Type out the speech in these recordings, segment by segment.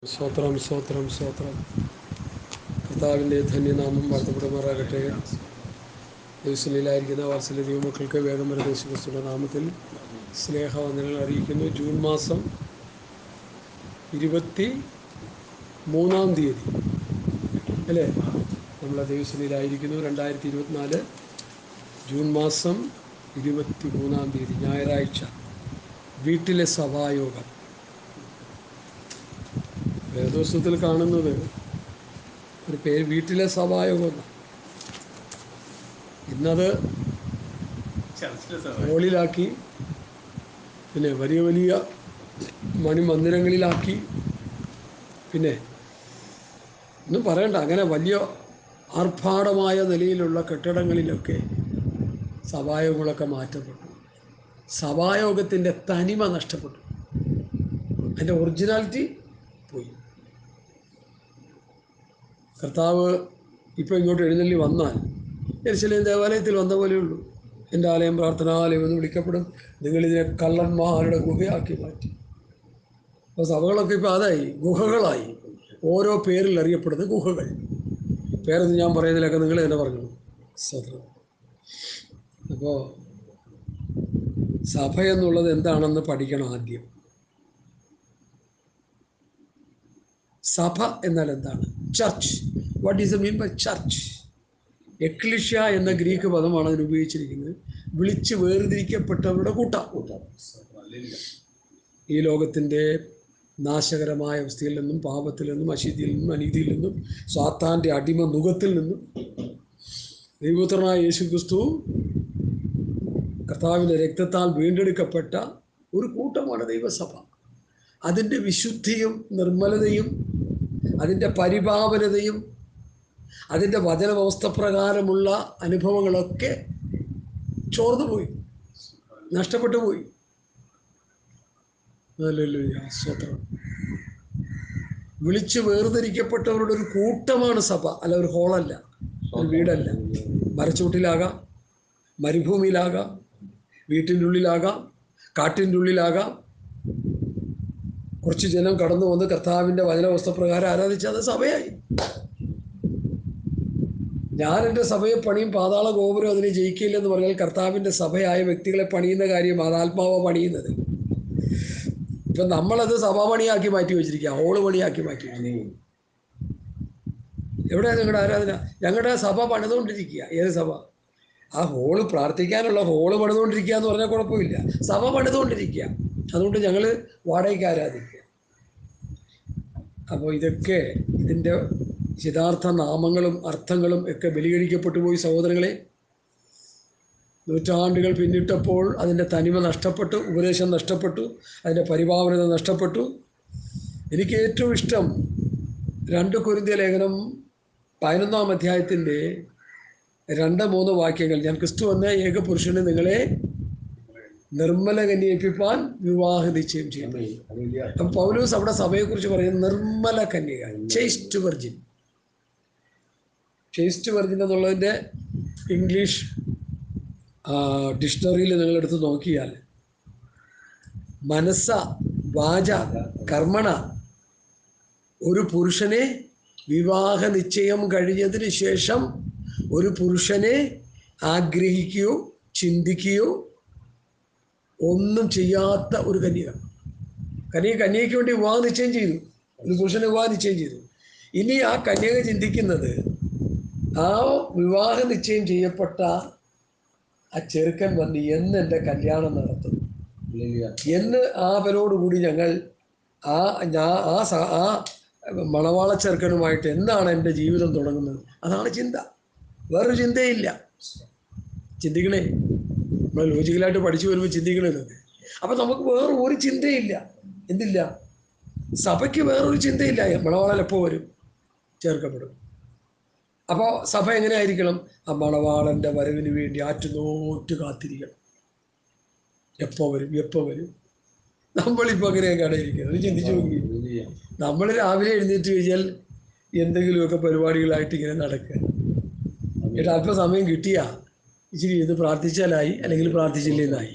സ്തോത്രം സ്തോത്രം സ്തോത്രം. കർത്താവിൻ്റെ ധന്യനാമം വാഴ്ത്തപ്പെടുമാറാകട്ടെ. യേശുവിലായിരിക്കുന്ന വാത്സല്യ ദൈവമക്കൾക്ക് വേഗം വരുന്ന യേശുക്രിസ്തുവിൻ്റെ നാമത്തിൽ സ്നേഹവന്ദനങ്ങൾ അറിയിക്കുന്നു. ജൂൺ മാസം 23-ാം തീയതി അല്ലേ നമ്മൾ ദേവസ്വനിലായിരിക്കുന്നു. 2024 ജൂൺ മാസം 23-ാം തീയതി ഞായറാഴ്ച വീട്ടിലെ സഭായോഗം. വേദോത്സവത്തിൽ കാണുന്നത് ഒരു പേര് വീട്ടിലെ സഭായോഗം. ഇന്നത് ഹോളിലാക്കി, പിന്നെ വലിയ വലിയ മണിമന്ദിരങ്ങളിലാക്കി, പിന്നെ ഒന്നും പറയണ്ട, അങ്ങനെ വലിയ ആർഭാടമായ നിലയിലുള്ള കെട്ടിടങ്ങളിലൊക്കെ സഭായോഗങ്ങളൊക്കെ മാറ്റപ്പെട്ടു. സഭായോഗത്തിൻ്റെ തനിമ നഷ്ടപ്പെട്ടു, അതിൻ്റെ ഒറിജിനാലിറ്റി പോയി. കർത്താവ് ഇപ്പോൾ ഇങ്ങോട്ട് എഴുന്നള്ളി വന്നാൽ യെരുശലേം ദേവാലയത്തിൽ വന്ന പോലെയുള്ളൂ. എൻ്റെ ആലയം പ്രാർത്ഥനാലയം എന്ന് വിളിക്കപ്പെടും. നിങ്ങളിതിനെ കള്ളന്മാരുടെ ഗുഹയാക്കി മാറ്റി. അപ്പോൾ സഭകളൊക്കെ ഇപ്പോൾ അതായി, ഗുഹകളായി. ഓരോ പേരിൽ അറിയപ്പെടുന്ന ഗുഹകൾ. പേരൊന്നും ഞാൻ പറയുന്നതിലൊക്കെ നിങ്ങൾ തന്നെ പറഞ്ഞു. സ്വതന്ത്രം. അപ്പോൾ സഭ എന്നുള്ളത് എന്താണെന്ന് പഠിക്കണം ആദ്യം. സഭ എന്നാൽ എന്താണ്? Church. What is the mean by church? എക്ലിഷ്യ എന്ന ഗ്രീക്ക് പദമാണ് അതിന് ഉപയോഗിച്ചിരിക്കുന്നത്. വിളിച്ച് വേർതിരിക്കപ്പെട്ടവരുടെ കൂട്ടം. ഈ ലോകത്തിൻ്റെ നാശകരമായ അവസ്ഥയിൽ നിന്നും, പാപത്തിൽ നിന്നും, അശുദ്ധിയിൽ നിന്നും, അനീതിയിൽ നിന്നും, സാത്താൻ്റെ അടിമ നുഖത്തിൽ നിന്നും ദൈവപുത്രനായ യേശുക്രിസ്തു കർത്താവിൻ്റെ രക്തത്താൽ വീണ്ടെടുക്കപ്പെട്ട ഒരു കൂട്ടമാണ് ദൈവസഭ. അതിൻ്റെ വിശുദ്ധിയും നിർമ്മലതയും അതിൻ്റെ പരിപാവനതയും അതിൻ്റെ വചനവ്യവസ്ഥ പ്രകാരമുള്ള അനുഭവങ്ങളൊക്കെ ചോർന്നുപോയി, നഷ്ടപ്പെട്ടു പോയി. സ്വത്രം. വിളിച്ച് വേർതിരിക്കപ്പെട്ടവരുടെ ഒരു കൂട്ടമാണ് സഭ, അല്ല ഒരു ഹോളല്ല, ഒരു വീടല്ല. മരച്ചൂട്ടിലാകാം, മരുഭൂമിയിലാകാം, വീട്ടിൻ്റെ ഉള്ളിലാകാം, കാട്ടിൻ്റെ ഉള്ളിലാകാം. കുറച്ച് ജനം കടന്നു വന്ന് കർത്താവിൻ്റെ വചനവ്യവസ്ഥ പ്രകാരം ആരാധിച്ചാൽ അത് സഭയായി. ഞാൻ എൻ്റെ സഭയെ പണിയും, പാതാള ഗോപുരം അതിനെ ജയിക്കില്ലെന്ന് പറഞ്ഞാൽ കർത്താവിൻ്റെ സഭയായ വ്യക്തികളെ പണിയുന്ന കാര്യം ആത്മാവ പണിയുന്നത്. ഇപ്പം നമ്മളത് സഭാപണിയാക്കി മാറ്റി വെച്ചിരിക്കുക, ഹോള് പണിയാക്കി മാറ്റി വെച്ചിരിക്കുക. എവിടെയാണ് നിങ്ങളുടെ ആരാധന? ഞങ്ങളുടെ സഭ പണിതുകൊണ്ടിരിക്കുക. ഏത് സഭ? ആ ഹോള്, പ്രാർത്ഥിക്കാനുള്ള ഹോള് പണിതുകൊണ്ടിരിക്കുക എന്ന് പറഞ്ഞാൽ കുഴപ്പമില്ല. സഭ പണിതുകൊണ്ടിരിക്കുക. അതുകൊണ്ട് ഞങ്ങൾ വാടകയ്ക്ക് ആരാധിക്കുക. അപ്പോൾ ഇതൊക്കെ ഇതിൻ്റെ യഥാർത്ഥ നാമങ്ങളും അർത്ഥങ്ങളും ഒക്കെ ബലികഴിക്കപ്പെട്ടു പോയി സഹോദരങ്ങളെ. നൂറ്റാണ്ടുകൾ പിന്നിട്ടപ്പോൾ അതിൻ്റെ തനിമ നഷ്ടപ്പെട്ടു, ഉപദേശം നഷ്ടപ്പെട്ടു, അതിൻ്റെ പരിപാവനത നഷ്ടപ്പെട്ടു. എനിക്ക് ഏറ്റവും ഇഷ്ടം 2 കൊരിന്ത്യർ ലേഖനം 11-ാം അധ്യായത്തിൻ്റെ 2-3 വാക്യങ്ങൾ. ഞാൻ ക്രിസ്തു എന്ന ഏകപുരുഷന് നിങ്ങളെ നിർമ്മല കന്യയിപ്പിപ്പാൻ വിവാഹ നിശ്ചയം ചെയ്യും. അപ്പം പൗലോസ് അവിടെ സഭയെക്കുറിച്ച് പറയുന്നത് നിർമ്മല കന്യക, ചേസ്റ്റ് വെർജിൻ. ചേസ്റ്റ് വെർജിൻ എന്നുള്ളതിൻ്റെ ഇംഗ്ലീഷ് ഡിക്ഷണറിയിൽ നിങ്ങളെടുത്ത് നോക്കിയാൽ മനസ്സ വാച കർമ്മണ ഒരു പുരുഷനെ വിവാഹ നിശ്ചയം കഴിഞ്ഞതിന് ശേഷം ഒരു പുരുഷനെ ആഗ്രഹിക്കുകയോ ചിന്തിക്കുകയോ ഒന്നും ചെയ്യാത്ത ഒരു കന്യക. കന്യകയ്ക്ക് വേണ്ടി വിവാഹ നിശ്ചയം ചെയ്തു, ഒരു പുരുഷനെ വിവാഹ നിശ്ചയം ചെയ്തു. ഇനി ആ കന്യക ചിന്തിക്കുന്നത് ആ വിവാഹ നിശ്ചയം ചെയ്യപ്പെട്ട ആ ചെറുക്കൻ വന്ന് എന്ന് എൻ്റെ കല്യാണം നടത്തും, എന്ന് അവനോടുകൂടി ഞങ്ങൾ ആ മണവാള ചെറുക്കനുമായിട്ട് എന്നാണ് എൻ്റെ ജീവിതം തുടങ്ങുന്നത്. അതാണ് ചിന്ത, വേറൊരു ചിന്തയില്ല. ചിന്തിക്കണേ, നമ്മൾ ലോജിക്കലായിട്ട് പഠിച്ചു വരുമ്പോൾ ചിന്തിക്കണേന്നത്. അപ്പം നമുക്ക് വേറെ ഒരു ചിന്തയില്ല. എന്തില്ല? സഭയ്ക്ക് വേറൊരു ചിന്തയില്ല. മണവാളൻ എപ്പോൾ വരും? ചേർക്കപ്പെടും. അപ്പോൾ സഭ എങ്ങനെ ആയിരിക്കണം? ആ മണവാളൻ്റെ വരവിന് വേണ്ടി ആറ്റുനോറ്റ് കാത്തിരിക്കണം. എപ്പോൾ വരും, എപ്പോൾ വരും? നമ്മളിപ്പോൾ അങ്ങനെയൊക്കെയാണ് ഇരിക്കുന്നത്. ചിന്തിച്ചു നോക്കി. നമ്മൾ രാവിലെ എഴുന്നേറ്റ് കഴിഞ്ഞാൽ എന്തെങ്കിലുമൊക്കെ പരിപാടികളായിട്ട് ഇങ്ങനെ നടക്കുക. എന്നിട്ട് അല്പസമയം കിട്ടിയാ ഇച്ചിരി ഇത് പ്രാർത്ഥിച്ചാലായി, അല്ലെങ്കിൽ പ്രാർത്ഥിച്ചില്ലെന്നായി.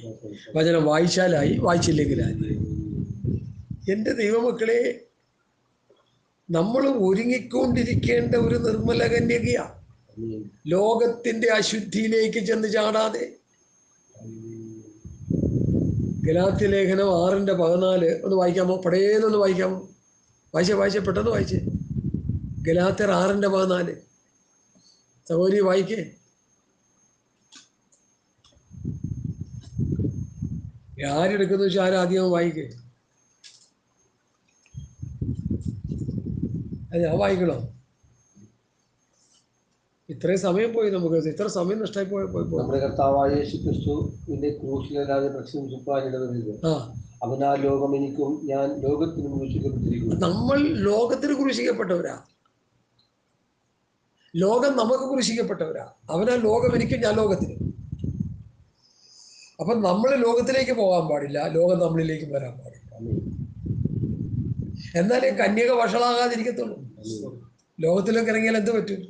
വചനം വായിച്ചാലായി, വായിച്ചില്ലെങ്കിലായി. എൻ്റെ ദൈവമക്കളെ, നമ്മൾ ഒരുങ്ങിക്കൊണ്ടിരിക്കേണ്ട ഒരു നിർമ്മല കന്യകയാ. ലോകത്തിന്റെ അശുദ്ധിയിലേക്ക് ചെന്ന് ചാടാതെ. ഗലാത്യ ലേഖനം 6:14 ഒന്ന് വായിക്കാമോ? പടേന്നൊന്ന് വായിക്കാമോ? വായിച്ചേ പെട്ടെന്ന് വായിച്ചേ. ഗലാത്യർ 6:14 സഹോദരി വായിക്കേ. ആരെടുക്കുന്നു വെച്ചാൽ ആരാദ്യം വായിക്കേ. അത് ഞാൻ വായിക്കണോ? ഇത്രയും സമയം പോയി, നമുക്ക് ഇത്ര സമയം നഷ്ടമായി പോയി. നമ്മുടെ കർത്താവായ യേശുക്രിസ്തുവിന്റെ ക്രൂശിലല്ലാതെ പ്രശംസിപ്പാനിടവരുത്. അവനാൽ ലോകം എനിക്കും ഞാൻ ലോകത്തിന് ക്രൂശിക്കപ്പെട്ടിരിക്കുന്നു. നമ്മൾ ലോകത്തിന് ക്രൂശിക്കപ്പെട്ടവരാ. ലോകം നമുക്ക് ക്രൂശിക്കപ്പെട്ടവരാ. അവനാൽ ലോകം എനിക്കും ഞാൻ ലോകത്തിന്. അപ്പം നമ്മൾ ലോകത്തിലേക്ക് പോകാൻ പാടില്ല, ലോകം നമ്മളിലേക്ക് വരാൻ പാടില്ല. എന്നാലേ കന്യക വഷളാകാതിരിക്കത്തുള്ളൂ. ലോകത്തിലേക്ക് ഇറങ്ങിയാൽ എന്ത് പറ്റും?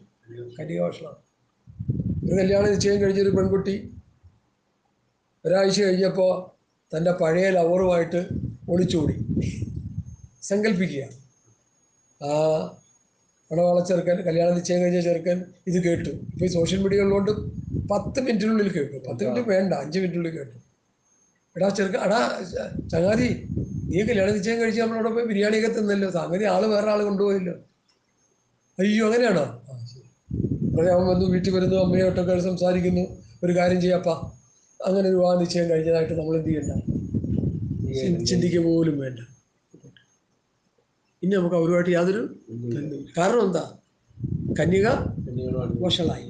കന്യക വഷളാണ്. ഒരു കല്യാണ നിശ്ചയം കഴിഞ്ഞൊരു പെൺകുട്ടി ഒരാഴ്ച കഴിഞ്ഞപ്പോൾ തൻ്റെ പഴയ ലവറുമായിട്ട് ഒളിച്ചോടി. സങ്കല്പിക്കുക, ആ മണവാള ചെറുക്കൻ, കല്യാണ നിശ്ചയം കഴിഞ്ഞ ചെറുക്കൻ ഇത് കേട്ടു. ഇപ്പോൾ ഈ സോഷ്യൽ മീഡിയ ഉള്ളതുകൊണ്ട് 10 മിനിറ്റിനുള്ളിൽ കേട്ടു. 10 മിനിറ്റ് വേണ്ട, 5 മിനിറ്റിനുള്ളിൽ കേട്ടു. എടാ ചെറുക്കൻ, എടാ ചങ്ങാതി, നീ കല്യാണ നിശ്ചയം കഴിച്ച് നമ്മളവിടെ പോയി ബിരിയാണിയൊക്കെ തിന്നല്ലോ, സംഗതി ആള് വേറെ ആൾ കൊണ്ടുപോയല്ലോ. അയ്യോ അങ്ങനെയാണോ? ആ ശരി. അവിടെ അവൻ വന്നു, വീട്ടിൽ വരുന്നു, അമ്മയോട്ടൊക്കെ സംസാരിക്കുന്നു. ഒരു കാര്യം ചെയ്യപ്പാ, അങ്ങനെ ഒരു വിവാഹ നിശ്ചയം കഴിഞ്ഞതായിട്ട് നമ്മൾ എന്ത് ചെയ്യണ്ട, ചിന്തിക്കുക പോലും വേണ്ട. ഇനി നമുക്ക് അവരുമായിട്ട് യാതൊരു ബന്ധമില്ല. കാരണം എന്താ? കന്യക വഷളായി.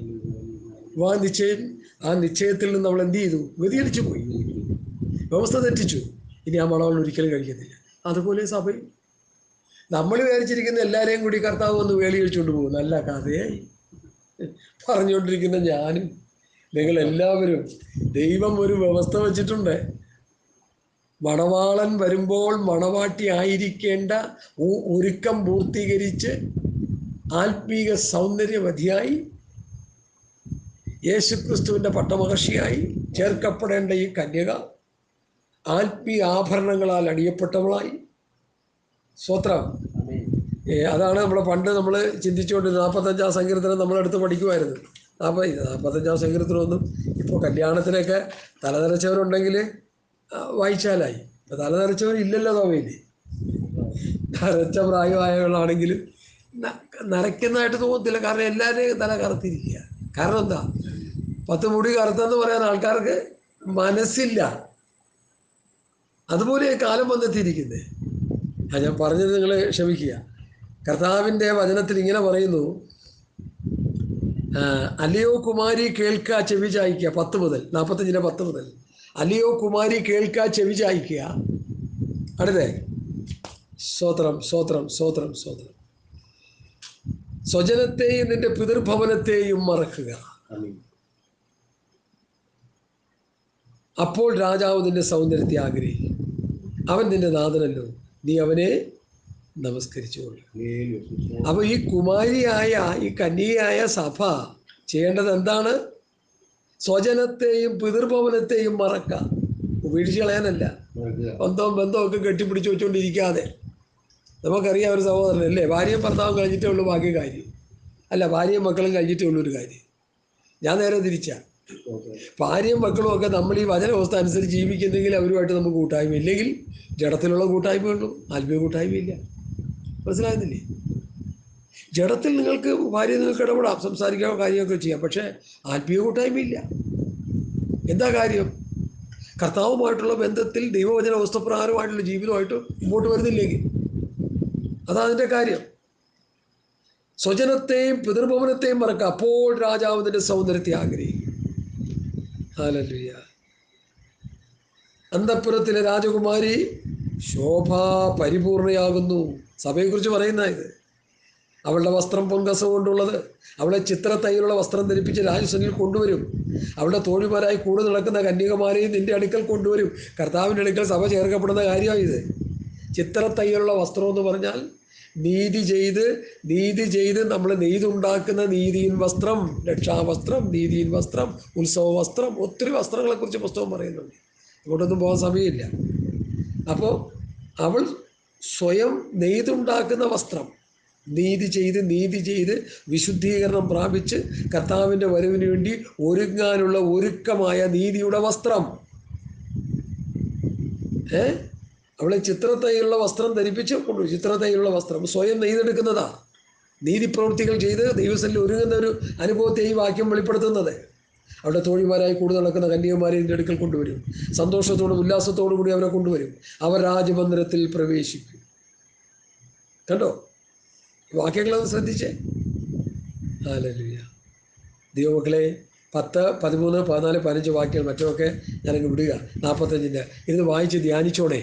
വിവാഹ നിശ്ചയം, ആ നിശ്ചയത്തിൽ നിന്ന് നമ്മൾ എന്ത് ചെയ്തു? വ്യതിചലിച്ചു പോയി, വ്യവസ്ഥ തെറ്റിച്ചു. ഇനി ആ മണവാളൻ ഒരിക്കലും കഴിക്കത്തില്ല. അതുപോലെ സഭയിൽ നമ്മൾ വിചാരിച്ചിരിക്കുന്ന എല്ലാവരെയും കൂടി കർത്താവ് വന്ന് വേളി കഴിച്ചുകൊണ്ട് പോകും. നല്ല കഥയായി പറഞ്ഞുകൊണ്ടിരിക്കുന്ന ഞാനും നിങ്ങളെല്ലാവരും. ദൈവം ഒരു വ്യവസ്ഥ വച്ചിട്ടുണ്ട്. മണവാളൻ വരുമ്പോൾ മണവാട്ടി ആയിരിക്കേണ്ട ഒരുക്കം പൂർത്തീകരിച്ച് ആത്മീക സൗന്ദര്യവതിയായി യേശുക്രിസ്തുവിൻ്റെ പട്ടമഹർഷിയായി ചേർക്കപ്പെടേണ്ട ഈ കന്യക ആത്മീയ ആഭരണങ്ങളാൽ അണിയപ്പെട്ടവളായി. സ്വത്രം. അതാണ് പണ്ട് നമ്മൾ ചിന്തിച്ചുകൊണ്ട് 45-ാം സങ്കീർത്തനം നമ്മളെടുത്ത് പഠിക്കുമായിരുന്നു. 45-ാം സങ്കീർത്തനമൊന്നും ഇപ്പോൾ കല്യാണത്തിനൊക്കെ തലനരച്ചവരുണ്ടെങ്കിൽ വായിച്ചാലായി. തലനരച്ചവരില്ലല്ലോ തോമയില്ലേ. നരച്ച പ്രായമായവളാണെങ്കിലും നരയ്ക്കുന്നതായിട്ട് തോന്നത്തില്ല. കാരണം എല്ലാവരുടെയും തല കറുത്തിരിക്കുക. കാരണം എന്താ? 10 മുടി കറുത്തെന്ന് പറയാൻ ആൾക്കാർക്ക് മനസ്സില്ല. അതുപോലെ കാലം വന്നെത്തിയിരിക്കുന്നത്. ഞാൻ പറഞ്ഞത് നിങ്ങൾ ക്ഷമിക്കുക. കർത്താവിൻ്റെ വചനത്തിൽ ഇങ്ങനെ പറയുന്നു, അല്ലയോ കുമാരി കേൾക്കുക, ചെവി ചായ്ക്കുക. 10 മുതൽ 45 മുതൽ. അല്ലയോ കുമാരി കേൾക്കുക, ചെവി ചായ്ക്കുക. അടുത്തേ, സ്തോത്രം സ്തോത്രം സ്തോത്രം സ്തോത്രം. സ്വജനത്തെയും നിന്റെ പിതൃഭവനത്തെയും മറക്കുക. അപ്പോൾ രാജാവ് നിന്റെ സൗന്ദര്യത്തെ ആഗ്രഹിക്കും. അവൻ നിന്റെ നാഥനല്ലോ, നീ അവനെ നമസ്കരിച്ചുകൊള്ളു. അപ്പോൾ ഈ കുമാരിയായ, ഈ കന്യകയായ സഭ ചെയ്യേണ്ടത് എന്താണ്? സ്വജനത്തെയും പിതൃഭവനത്തെയും മറക്കാം. ഉപേക്ഷിച്ച് കളയാനല്ല, ബന്ധമൊക്കെ കെട്ടിപ്പിടിച്ച് വെച്ചുകൊണ്ടിരിക്കാതെ. നമുക്കറിയാം ഒരു സഹോദരനല്ലേ, ഭാര്യയും ഭർത്താവും കഴിഞ്ഞിട്ടേ ഉള്ളൂ ബാക്കി കാര്യം. അല്ല, ഭാര്യയും മക്കളും കഴിഞ്ഞിട്ടേ ഉള്ളൂ ഒരു കാര്യം. ഞാൻ നേരെ തിരിച്ചാ. ഭാര്യയും മക്കളും ഒക്കെ നമ്മൾ ഈ വചനവസ്ഥ അനുസരിച്ച് ജീവിക്കുന്നെങ്കിൽ അവരുമായിട്ട് നമുക്ക് കൂട്ടായ്മ, ഇല്ലെങ്കിൽ ജഡത്തിലുള്ള കൂട്ടായ്മയുള്ളൂ, ആത്മീയ കൂട്ടായ്മയില്ല. മനസ്സിലാകുന്നില്ലേ? ജഡത്തിൽ നിങ്ങൾക്ക് ഇടപെടാം, സംസാരിക്കാനോ കാര്യമൊക്കെ ചെയ്യാം, പക്ഷേ ആത്മീയ കൂട്ടായ്മയില്ല. എന്താ കാര്യം? കർത്താവുമായിട്ടുള്ള ബന്ധത്തിൽ ദൈവവചന വസ്തുപ്രകാരമായിട്ടുള്ള ജീവിതമായിട്ട് മുമ്പോട്ട് വരുന്നില്ലെങ്കിൽ അതാ അതിൻ്റെ കാര്യം. സ്വജനത്തെയും പിതൃഭവനത്തെയും മറക്കുക. അപ്പോൾ രാജാവ് നിന്റെ സൗന്ദര്യത്തെ ആഗ്രഹിക്കും. ഹല്ലേലൂയ. അന്തഃപുരത്തിലെ രാജകുമാരി ശോഭ പരിപൂർണയാകുന്നു. സഭയെക്കുറിച്ച് പറയുന്ന ഇത്. അവളുടെ വസ്ത്രം പൊൻകസ കൊണ്ടുള്ളത്. അവളെ ചിത്രത്തൈലുള്ള വസ്ത്രം ധരിപ്പിച്ച് രാജസനിൽ കൊണ്ടുവരും. അവളുടെ തോഴിമാരായി കൂടെ നടക്കുന്ന കന്യകമാരെയും നിന്റെ അടുക്കൽ കൊണ്ടുവരും. കർത്താവിൻ്റെ അടുക്കൽ സഭ ചേർക്കപ്പെടുന്ന കാര്യമാണ് ഇത്. ചിത്രത്തൈലുള്ള വസ്ത്രം എന്ന് പറഞ്ഞാൽ നീതി ചെയ്ത് നമ്മൾ നെയ്തുണ്ടാക്കുന്ന നീതിയിൻ വസ്ത്രം, രക്ഷാവസ്ത്രം, നീതിയിൻ വസ്ത്രം, ഉത്സവ വസ്ത്രം, ഒത്തിരി വസ്ത്രങ്ങളെക്കുറിച്ച് പുസ്തകം പറയുന്നുണ്ട്. ഇങ്ങോട്ടൊന്നും പോകാൻ സമയമില്ല. അപ്പോൾ അവൾ സ്വയം നെയ്തുണ്ടാക്കുന്ന വസ്ത്രം, നീതി ചെയ്ത് വിശുദ്ധീകരണം പ്രാപിച്ച് കർത്താവിൻ്റെ വരവിന് വേണ്ടി ഒരുങ്ങാനുള്ള ഒരുക്കമായ നീതിയുടെ വസ്ത്രം. അവളെ ചിത്രത്തൈലുള്ള വസ്ത്രം ധരിപ്പിച്ച് കൊണ്ടുപോയി. ചിത്രത്തൈലുള്ള വസ്ത്രം സ്വയം നെയ്തെടുക്കുന്നതാ. നീതിപ്രവൃത്തികൾ ചെയ്ത് ദൈവസന്നിധിയിൽ ഒരുങ്ങുന്ന ഒരു അനുഭവത്തെ ഈ വാക്യം വെളിപ്പെടുത്തുന്നത്. അവിടെ തോഴിമാരായി കൂടി നടക്കുന്ന കന്യകമാരെ ഇതിൻ്റെ അടുക്കൽ കൊണ്ടുവരും. സന്തോഷത്തോടും ഉല്ലാസത്തോടു കൂടി അവരെ കൊണ്ടുവരും. അവർ രാജമന്ദിരത്തിൽ പ്രവേശിക്കും. കണ്ടോ വാക്യങ്ങളൊന്ന് ശ്രദ്ധിച്ചേ. ഹല്ലേലൂയ. ദൈവമക്കളെ 10, 13, 14, 15 വാക്യങ്ങൾ മറ്റൊക്കെ ഞാനങ്ങ് വിടുക. 45 ഇരുന്ന് വായിച്ച് ധ്യാനിച്ചോണേ.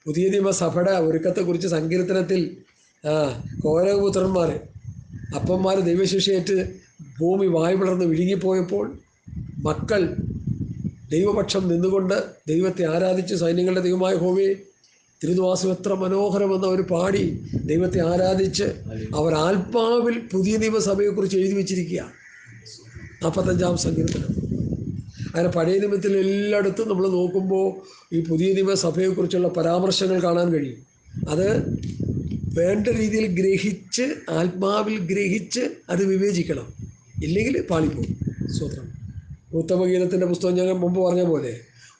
പുതിയ നിയമസഭയുടെ ഒരുക്കത്തെക്കുറിച്ച് സങ്കീർത്തനത്തിൽ കോരകപുത്രന്മാർ അപ്പന്മാർ ദൈവശിക്ഷയേറ്റ് ഭൂമി വായു പിളർന്ന് വിഴുങ്ങിപ്പോയപ്പോൾ മക്കൾ ദൈവപക്ഷം നിന്നുകൊണ്ട് ദൈവത്തെ ആരാധിച്ച് സൈന്യങ്ങളുടെ ദൈവമായ യഹോവേ തിരുനിവാസം എത്ര മനോഹരമെന്ന് അവർ പാടി ദൈവത്തെ ആരാധിച്ച് അവർ ആത്മാവിൽ പുതിയ നിയമസഭയെക്കുറിച്ച് എഴുതി വെച്ചിരിക്കുക. 45 സങ്കീർത്തനം. അങ്ങനെ പഴയ നിയമത്തിൽ എല്ലായിടത്തും നമ്മൾ നോക്കുമ്പോൾ ഈ പുതിയ നിയമസഭയെക്കുറിച്ചുള്ള പരാമർശങ്ങൾ കാണാൻ കഴിയും. അത് വേണ്ട രീതിയിൽ ഗ്രഹിച്ച് ആത്മാവിൽ ഗ്രഹിച്ച് അത് വിവേചിക്കണം. ഇല്ലെങ്കിൽ പാളിപ്പോകും. സ്വത്രം. ഉത്തമഗീതത്തിൻ്റെ പുസ്തകം ഞങ്ങൾ മുമ്പ് പറഞ്ഞ പോലെ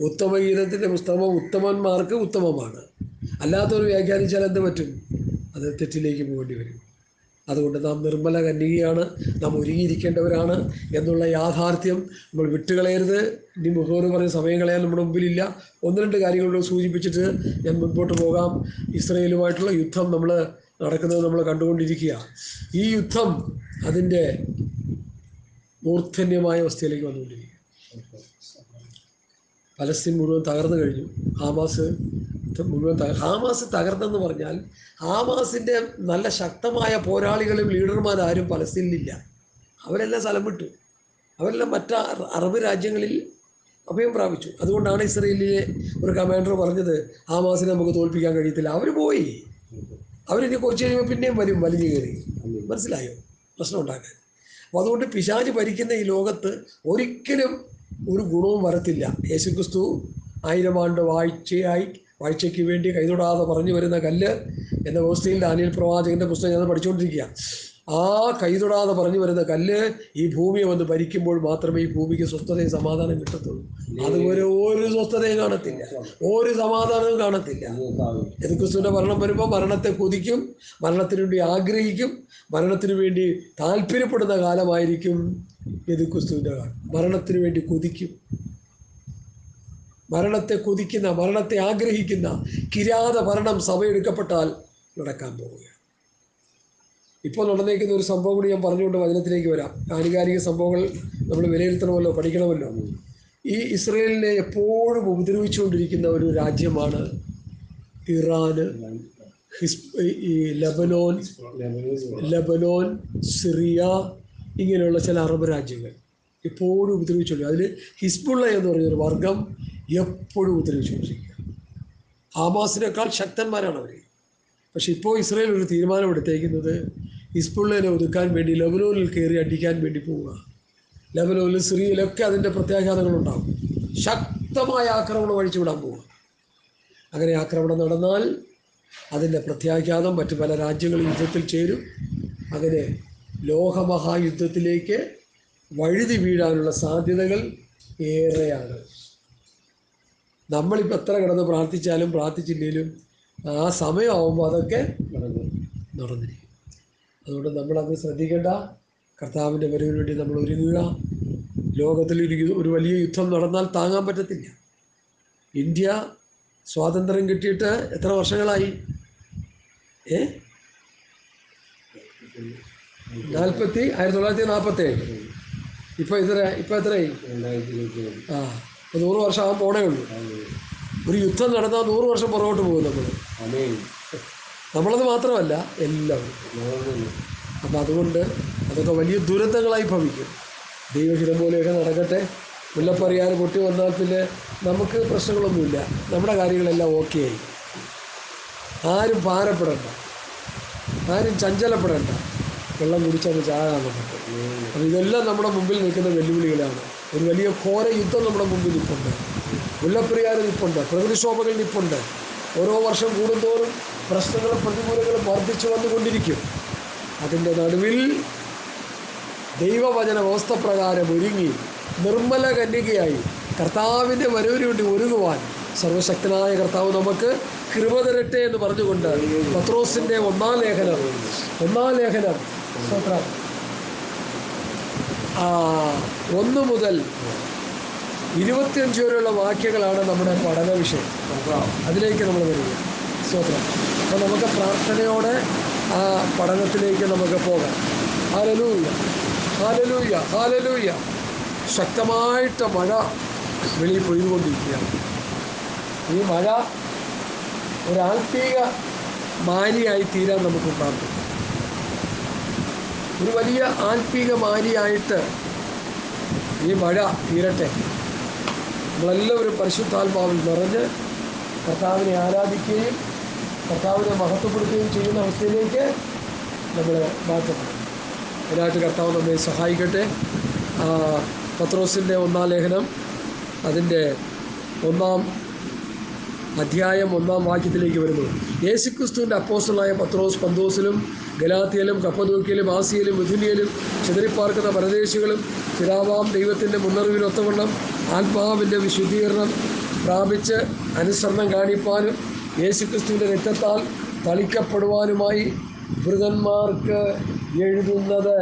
ഉത്തമഗീതത്തിൻ്റെ പുസ്തകം ഉത്തമന്മാർക്ക് ഉത്തമമാണ്. അല്ലാത്തവർ വ്യാഖ്യാനിച്ചാൽ എന്ത് പറ്റും? അത് തെറ്റിലേക്ക് പോകേണ്ടി വരും. അതുകൊണ്ട് നാം നിർമ്മല കന്യകയാണ്, നാം ഒരുങ്ങിയിരിക്കേണ്ടവരാണ് എന്നുള്ള യാഥാർത്ഥ്യം നമ്മൾ വിട്ടുകളയരുത്. ഇനി മുഖോറ് പറഞ്ഞ സമയം കളയാൻ നമ്മുടെ മുമ്പിലില്ല. 1-2 കാര്യങ്ങളോട് സൂചിപ്പിച്ചിട്ട് ഞാൻ മുൻപോട്ട് പോകാം. ഇസ്രായേലുമായിട്ടുള്ള യുദ്ധം നടക്കുന്നത് നമ്മൾ കണ്ടുകൊണ്ടിരിക്കുക. ഈ യുദ്ധം അതിൻ്റെ മൂർധന്യമായ അവസ്ഥയിലേക്ക് വന്നുകൊണ്ടിരിക്കുക. പലസ്തീൻ മുഴുവൻ തകർന്നു കഴിഞ്ഞു. ഹാമാസ് മുഴുവൻ ഹാമാസ് തകർന്നെന്ന് പറഞ്ഞാൽ ഹാമാസിൻ്റെ നല്ല ശക്തമായ പോരാളികളും ലീഡർമാരാരും പലസ്തീനിലില്ല. അവരെല്ലാം സ്ഥലം വിട്ടു. അവരെല്ലാം മറ്റ് അറബ് രാജ്യങ്ങളിൽ അഭയം പ്രാപിച്ചു. അതുകൊണ്ടാണ് ഇസ്രയേലിലെ ഒരു കമാൻഡർ പറഞ്ഞത് ഹാമാസിനെ നമുക്ക് തോൽപ്പിക്കാൻ കഴിയത്തില്ല. അവർ പോയി. അവരിനി കുറച്ച് കഴിയുമ്പോൾ പിന്നെയും വരും വലിഞ്ഞു കയറി. മനസ്സിലായോ? പ്രശ്നം ഉണ്ടാക്കാൻ. അപ്പോൾ അതുകൊണ്ട് പിശാച് ഭരിക്കുന്ന ഈ ലോകത്ത് ഒരിക്കലും ഒരു ഗുണവും വരത്തില്ല. യേശുക്രിസ്തു 1000 ആണ്ട് വാഴ്ചയ്ക്ക് വേണ്ടി കൈതൊടാതെ പറഞ്ഞു വരുന്ന കല്ല് എന്ന അവസ്ഥയിൽ ദാനിയേൽ പ്രവാചകൻ്റെ പുസ്തകം ഞാൻ പഠിച്ചുകൊണ്ടിരിക്കുക. ആ കൈതൊടാതെ പറഞ്ഞു വരുന്ന കല്ല് ഈ ഭൂമിയെ വന്ന് ഭരിക്കുമ്പോൾ മാത്രമേ ഈ ഭൂമിക്ക് സ്വസ്ഥതയും സമാധാനം കിട്ടത്തുള്ളൂ. അതുപോലെ ഒരു സ്വസ്ഥതയും കാണത്തില്ല, ഒരു സമാധാനവും കാണത്തില്ല. യേശുക്രിസ്തുവിൻ്റെ മരണം വരുമ്പോൾ മരണത്തെ കൊതിക്കും, മരണത്തിന് വേണ്ടി ആഗ്രഹിക്കും, മരണത്തിന് വേണ്ടി താല്പര്യപ്പെടുന്ന കാലമായിരിക്കും യേശുക്രിസ്തുവിൻ്റെ കാലം. മരണത്തിന് വേണ്ടി കൊതിക്കും, മരണത്തെ കൊതിക്കുന്ന, മരണത്തെ ആഗ്രഹിക്കുന്ന കിരാത ഭരണം സഭയെടുക്കപ്പെട്ടാൽ നടക്കാൻ പോവുകയാണ്. ഇപ്പോൾ നടന്നേക്കുന്ന ഒരു സംഭവം കൂടി ഞാൻ പറഞ്ഞുകൊണ്ട് വചനത്തിലേക്ക് വരാം. ആനുകാലിക സംഭവങ്ങൾ നമ്മൾ വിലയിരുത്തണമല്ലോ, പഠിക്കണമല്ലോ. ഈ ഇസ്രയേലിനെ എപ്പോഴും ഉപദ്രവിച്ചുകൊണ്ടിരിക്കുന്ന ഒരു രാജ്യമാണ് ഇറാന്, ഈ ലബനോൻ, സിറിയ, ഇങ്ങനെയുള്ള ചില അറബ് രാജ്യങ്ങൾ എപ്പോഴും ഉപദ്രവിച്ചുകൊണ്ട്. അതിൽ ഹിസ്ബുള്ള എന്ന് പറഞ്ഞൊരു വർഗം എപ്പോഴും ഉപദ്രവിച്ചുകൊണ്ടിരിക്കുക. ഹമാസിനേക്കാൾ ശക്തന്മാരാണ് അവർ. പക്ഷെ ഇപ്പോൾ ഇസ്രായേൽ ഒരു തീരുമാനമെടുത്തേക്കുന്നത് ഹിസ്ബുള്ളയെ ഒതുക്കാൻ വേണ്ടി ലെബനോനിൽ കയറി അടിക്കാൻ വേണ്ടി പോവുക. ലെബനോനിലും സിറിയയിലൊക്കെ അതിൻ്റെ പ്രത്യാഘാതങ്ങളുണ്ടാകും. ശക്തമായ ആക്രമണം അഴിച്ചുവിടാൻ പോവുക. അങ്ങനെ ആക്രമണം നടന്നാൽ അതിൻ്റെ പ്രത്യാഘാതം മറ്റു പല രാജ്യങ്ങളും യുദ്ധത്തിൽ ചേരും. അങ്ങനെ ലോകമഹായുദ്ധത്തിലേക്ക് വഴുതി വീഴാനുള്ള സാധ്യതകൾ ഏറെയാണ്. നമ്മളിപ്പോൾ എത്ര കിടന്ന് പ്രാർത്ഥിച്ചാലും പ്രാർത്ഥിച്ചില്ലെങ്കിലും ആ സമയമാകുമ്പോൾ അതൊക്കെ നടന്നിരിക്കും. അതുകൊണ്ട് നമ്മളത് ശ്രദ്ധിക്കേണ്ട. കർത്താവിൻ്റെ വരവിന് വേണ്ടി നമ്മൾ ഒരുങ്ങുക. ലോകത്തിൽ ഒരു വലിയ യുദ്ധം നടന്നാൽ താങ്ങാൻ പറ്റത്തില്ല. ഇന്ത്യ സ്വാതന്ത്ര്യം കിട്ടിയിട്ട് എത്ര വർഷങ്ങളായി? 1947. ഇപ്പോൾ എത്രയായി? 100 വർഷം ആകാൻ പോണേ ഉള്ളൂ. ഒരു യുദ്ധം നടന്നാൽ 100 വർഷം പുറകോട്ട് പോകും നമ്മളത് മാത്രമല്ല എല്ലാവരും. അപ്പം അതുകൊണ്ട് അതൊക്കെ വലിയ ദുരന്തങ്ങളായി ഭവിക്കും. ദൈവഹിതം പോലെയൊക്കെ നടക്കട്ടെ. മുല്ലപ്പറിയാൻ പൊട്ടി വന്നാൽ പിന്നെ നമുക്ക് പ്രശ്നങ്ങളൊന്നുമില്ല. നമ്മുടെ കാര്യങ്ങളെല്ലാം ഓക്കെ ആയി. ആരും ഭാരപ്പെടേണ്ട, ആരും ചഞ്ചലപ്പെടേണ്ട. വെള്ളം കുടിച്ചത് ചാകാൻ നമുക്ക്. അപ്പം ഇതെല്ലാം നമ്മുടെ മുമ്പിൽ നിൽക്കുന്ന വെല്ലുവിളികളാണ്. ഒരു വലിയ ഘോര യുദ്ധം നമ്മുടെ മുമ്പിൽ നിൽപ്പുണ്ട്. മുല്ലപ്പെരിയാർ നിൽപ്പുണ്ട്, പ്രകൃതിക്ഷോഭങ്ങൾ നിൽപ്പുണ്ട്. ഓരോ വർഷം കൂടുന്തോറും പ്രശ്നങ്ങളും പ്രതികൂലങ്ങളും വർദ്ധിച്ചു വന്നുകൊണ്ടിരിക്കും. അതിൻ്റെ നടുവിൽ ദൈവവചന വ്യവസ്ഥപ്രകാരം ഒരുങ്ങി നിർമ്മല കന്യകയായി കർത്താവിൻ്റെ വരവിന് വേണ്ടി ഒരുങ്ങുവാൻ സർവശക്തനായ കർത്താവ് നമുക്ക് കൃപ തരട്ടെ എന്ന് പറഞ്ഞുകൊണ്ട് പത്രോസിൻ്റെ ഒന്നാം ലേഖനം 1 മുതൽ 25 വരെയുള്ള വാക്യങ്ങളാണ് നമ്മുടെ പഠന വിഷയം. അതിലേക്ക് നമ്മൾ വരിക. സ്തോത്രം. അപ്പോൾ നമുക്ക് പ്രാർത്ഥനയോടെ ആ പഠനത്തിലേക്ക് നമുക്ക് പോകാം. ഹല്ലേലൂയ, ഹല്ലേലൂയ, ഹല്ലേലൂയ. ശക്തമായിട്ട് മഴ വെളിയിൽ പെയ്തുകൊണ്ടിരിക്കുകയാണ്. ഈ മഴ ഒരു ആത്മീക മാരിയായി തീരാൻ നമുക്ക് പ്രാർത്ഥിക്കാം. ഒരു വലിയ ആത്മീക മാരിയായിട്ട് ഈ മഴ തീരട്ടെ. നമ്മളെല്ലാവരും പരിശുദ്ധാത്മാവിൽ നിറഞ്ഞ് കർത്താവിനെ ആരാധിക്കുകയും കർത്താവിനെ മഹത്വപ്പെടുത്തുകയും ചെയ്യുന്ന അവസ്ഥയിലേക്ക് നമ്മൾ മാറ്റണം. അതിനായിട്ട് കർത്താവ് നമ്മെ സഹായിക്കട്ടെ. പത്രോസിൻ്റെ ഒന്നാം ലേഖനം അതിൻ്റെ 1-ാം അധ്യായം 1-ാം വാക്യത്തിലേക്ക് വരുന്നു. യേശുക്രിസ്തുവിൻ്റെ അപ്പോസ്തലനായ പത്രോസ് പന്തോസിലും ഗലാത്യയിലും കപ്പദോക്യയിലും ആസിയയിലും മിഥുനിയയിലും ചിതറിപ്പാർക്കുന്ന പരദേശികളും പിതാവാം ദൈവത്തിൻ്റെ മുന്നറിവിനൊത്തവണ്ണം ആത്മാവിൻ്റെ വിശുദ്ധീകരണം പ്രാപിച്ച് അനുസരണം കാണിപ്പാനും യേശുക്രിസ്തുവിൻ്റെ രക്തത്താൽ തളിക്കപ്പെടുവാനുമായി വൃതന്മാർക്ക് എഴുതുന്നത്.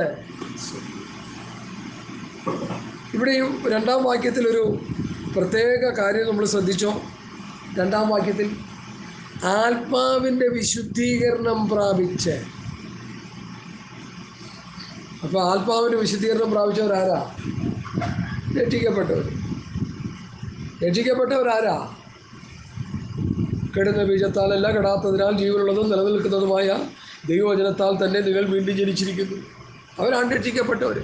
ഇവിടെയും 2-ാം വാക്യത്തിലൊരു പ്രത്യേക കാര്യം നമ്മൾ ശ്രദ്ധിച്ചോ. 2-ാം വാക്യത്തിൽ ആത്മാവിൻ്റെ വിശുദ്ധീകരണം പ്രാപിച്ച്. അപ്പോൾ ആത്മാവിൻ്റെ വിശുദ്ധീകരണം പ്രാപിച്ചവരാരാ? രക്ഷിക്കപ്പെട്ടവരാരാ? കെടുന്ന ബീജത്താലല്ല, കെടാത്തതിനാൽ ജീവനുള്ളതും നിലനിൽക്കുന്നതുമായ ദൈവവചനത്താൽ തന്നെ നിങ്ങൾ വീണ്ടും ജനിച്ചിരിക്കുന്നു. അവരാണ് രക്ഷിക്കപ്പെട്ടവർ.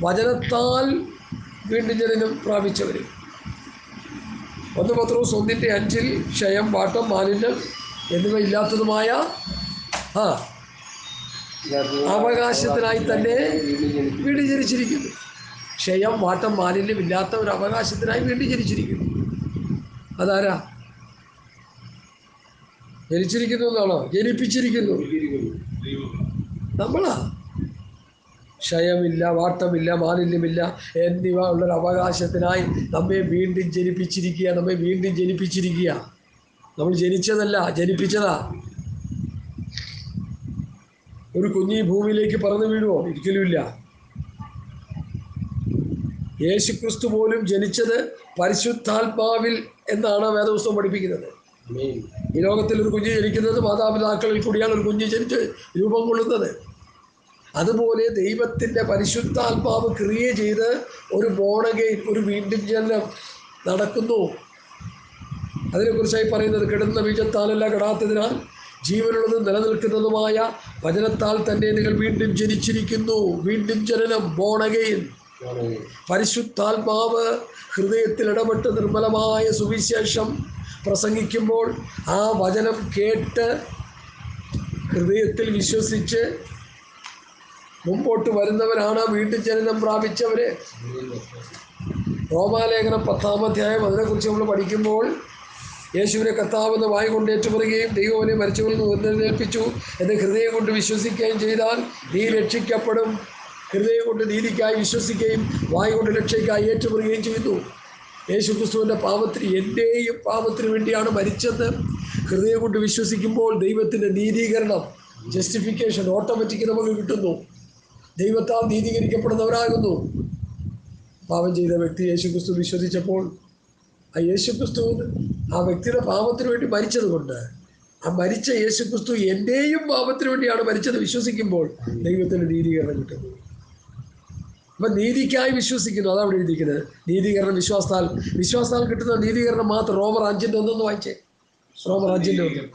വചനത്താൽ വീണ്ടും ജനനം പ്രാപിച്ചവർ. 1 പത്രോസ് 1:5 ക്ഷയം, വാട്ടം, മാലിന്യം എന്നിവ ഇല്ലാത്തതുമായ അവകാശത്തിനായി തന്നെ വീണ്ടും ജനിച്ചിരിക്കുന്നു. ക്ഷയം, വാട്ടം, മാലിന്യം ഇല്ലാത്ത ഒരു അവകാശത്തിനായി വീണ്ടും ജനിച്ചിരിക്കുന്നു. അതാരാ? ജനിച്ചിരിക്കുന്നു എന്നാണോ? ജനിപ്പിച്ചിരിക്കുന്നു. നമ്മളാ. ക്ഷയമില്ല, വാട്ടമില്ല, മാലിന്യമില്ല എന്നിവ ഉള്ളൊരു അവകാശത്തിനായി നമ്മെ വീണ്ടും ജനിപ്പിച്ചിരിക്കുക. നമ്മൾ ജനിച്ചതല്ല, ജനിപ്പിച്ചതാ. ഒരു കുഞ്ഞി ഭൂമിയിലേക്ക് പറന്നു വീഴുമോ? ഒരിക്കലുമില്ല. യേശുക്രിസ്തു പോലും ജനിച്ചത് പരിശുദ്ധാത്മാവിൽ എന്നാണ് വേദപുസ്തകം പഠിപ്പിക്കുന്നത്. ഈ ലോകത്തിൽ ഒരു കുഞ്ഞ് ജനിക്കുന്നത് മാതാപിതാക്കളിൽ കൂടിയാണ് ഒരു കുഞ്ഞ് ജനിച്ച് രൂപം കൊള്ളുന്നത്. അതുപോലെ ദൈവത്തിൻ്റെ പരിശുദ്ധാത്മാവ് ക്രിയ ചെയ്ത് ഒരു ബോൺ അഗെയിൻ, ഒരു വീണ്ടും ജനനം നടക്കുന്നു. അതിനെക്കുറിച്ചായി പറയുന്നത് കെടുന്ന ബീജത്താലല്ല, കെടാത്തതിനാൽ ജീവനുള്ളതും നിലനിൽക്കുന്നതുമായ വചനത്താൽ തന്നെ നിങ്ങൾ വീണ്ടും ജനിച്ചിരിക്കുന്നു. വീണ്ടും ജനനം, ബോൺ അഗെയിൻ. പരിശുദ്ധാത്മാവ് ഹൃദയത്തിൽ ഇടപെട്ട് നിർമ്മലമായ സുവിശേഷം പ്രസംഗിക്കുമ്പോൾ ആ വചനം കേട്ട് ഹൃദയത്തിൽ വിശ്വസിച്ച് മുമ്പോട്ട് വരുന്നവരാണ് വീണ്ടും ജനനം പ്രാപിച്ചവർ. റോമാലേഖനം 10-ാം അധ്യായം അതിനെക്കുറിച്ച് നമ്മൾ പഠിക്കുമ്പോൾ യേശുവിനെ കർത്താവെന്ന് വായ കൊണ്ട് ഏറ്റുപറയുകയും ദൈവവനെ മരിച്ചവരിൽ നിന്ന് ഉയർത്തെഴുന്നേൽപ്പിച്ചു എന്ന് ഹൃദയം കൊണ്ട് വിശ്വസിക്കുകയും ചെയ്താൽ നീ രക്ഷിക്കപ്പെടും. ഹൃദയം കൊണ്ട് നീതിക്കായി വിശ്വസിക്കുകയും വായ കൊണ്ട് രക്ഷയ്ക്കായി ഏറ്റുപറയുകയും ചെയ്തു. യേശുക്രിസ്തുവിൻ്റെ പാപത്തിന്, എൻ്റെയും പാപത്തിന് വേണ്ടിയാണ് മരിച്ചത്. ഹൃദയം കൊണ്ട് വിശ്വസിക്കുമ്പോൾ ദൈവത്തിൻ്റെ നീതീകരണം, ജസ്റ്റിഫിക്കേഷൻ ഓട്ടോമാറ്റിക് നമുക്ക് കിട്ടുന്നു. ദൈവത്താൽ നീതീകരിക്കപ്പെടുന്നവരാകുന്നു. പാപം ചെയ്ത വ്യക്തി യേശുക്രിസ്തു വിശ്വസിച്ചപ്പോൾ ആ യേശുക്രിസ്തു ആ വ്യക്തിയുടെ പാപത്തിന് വേണ്ടി മരിച്ചത് കൊണ്ട് ആ മരിച്ച യേശുക്രിസ്തു എൻ്റെയും പാപത്തിന് വേണ്ടിയാണ് മരിച്ചത് വിശ്വസിക്കുമ്പോൾ ദൈവത്തിൻ്റെ നീതീകരണം കിട്ടുന്നു. അപ്പം നീതിക്കായി വിശ്വസിക്കുന്നു. അതാണ് അവിടെ എഴുതിയിരിക്കുന്നത്. നീതീകരണം വിശ്വാസത്താൽ കിട്ടുന്ന നീതീകരണം മാത്രം. റോമർ 5:1 വായിച്ചേ. റോമർ 5:1.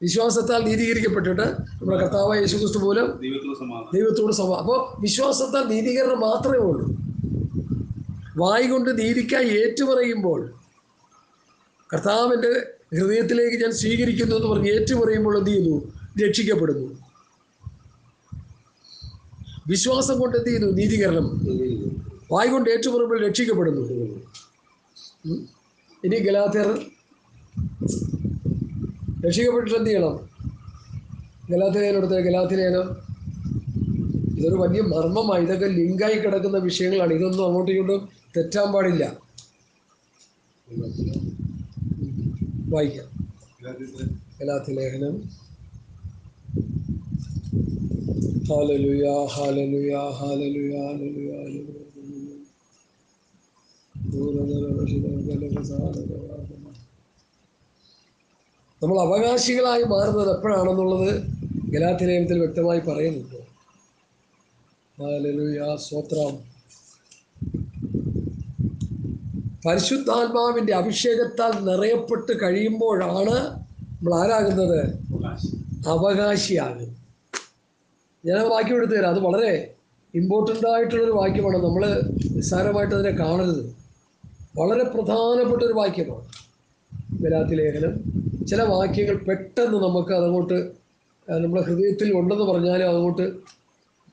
വിശ്വാസത്താൽ നീതീകരിക്കപ്പെട്ടിട്ട് നമ്മുടെ കർത്താവായ യേശുക്രിസ്തു മൂലം ദൈവത്തോട് സമാധാനം. അപ്പോൾ വിശ്വാസത്താൽ നീതീകരണം മാത്രമേ ഉള്ളൂ. വായ് കൊണ്ട് നീതിക്കായി ഏറ്റുപറയുമ്പോൾ, കർത്താവിൻ്റെ ഹൃദയത്തിലേക്ക് ഞാൻ സ്വീകരിക്കുന്നു എന്ന് പറഞ്ഞ് ഏറ്റുപറയുമ്പോൾ എന്ത് ചെയ്യുന്നു? രക്ഷിക്കപ്പെടുന്നു. വിശ്വാസം കൊണ്ട് എന്ത് ചെയ്യുന്നു? നീതീകരണം. വായ് കൊണ്ട് ഏറ്റുപറയുമ്പോൾ രക്ഷിക്കപ്പെടുന്നു. ഇനി ഗലാത്യർ രക്ഷിക്കപ്പെട്ടിട്ട് എന്ത് ചെയ്യണം? ഗലാത്യലേഖനം എടുത്ത ഗലാത്യലേഖനം ഇതൊരു വലിയ മർമ്മമാണ്. ഇതൊക്കെ ലിങ്കായി കിടക്കുന്ന വിഷയങ്ങളാണ്. ഇതൊന്നും അങ്ങോട്ടും ഇങ്ങോട്ടും തെറ്റാൻ പാടില്ല. വായിക്കാം. ഗലാത്യലേഖനം. ഹല്ലേലൂയ ഹല്ലേലൂയ ഹല്ലേലൂയ ഹല്ലേലൂയ ഹല്ലേലൂയ. നമ്മൾ അവകാശികളായി മാറുന്നത് എപ്പോഴാണെന്നുള്ളത് ഗലാത്യലേഖനത്തിൽ വ്യക്തമായി പറയുന്നുണ്ട്. ഹല്ലേലൂയ സ്തോത്രം. പരിശുദ്ധാത്മാവിൻ്റെ അഭിഷേകത്താൽ നിറയപ്പെട്ട് കഴിയുമ്പോഴാണ് നമ്മൾ ആരാകുന്നത്? അവകാശിയാകുന്നത്. ഞാൻ വാക്യം എടുത്തു തരാം. അത് വളരെ ഇമ്പോർട്ടൻ്റ് ആയിട്ടുള്ളൊരു വാക്യമാണ്. നമ്മൾ നിസ്സാരമായിട്ട് അതിനെ കാണരുത്. വളരെ പ്രധാനപ്പെട്ടൊരു വാക്യമാണ് ഗലാത്യലേഖനം. ചില വാക്യങ്ങൾ പെട്ടെന്ന് നമുക്ക് അതങ്ങോട്ട് നമ്മുടെ ഹൃദയത്തിൽ ഉണ്ടെന്ന് പറഞ്ഞാലും അതങ്ങോട്ട്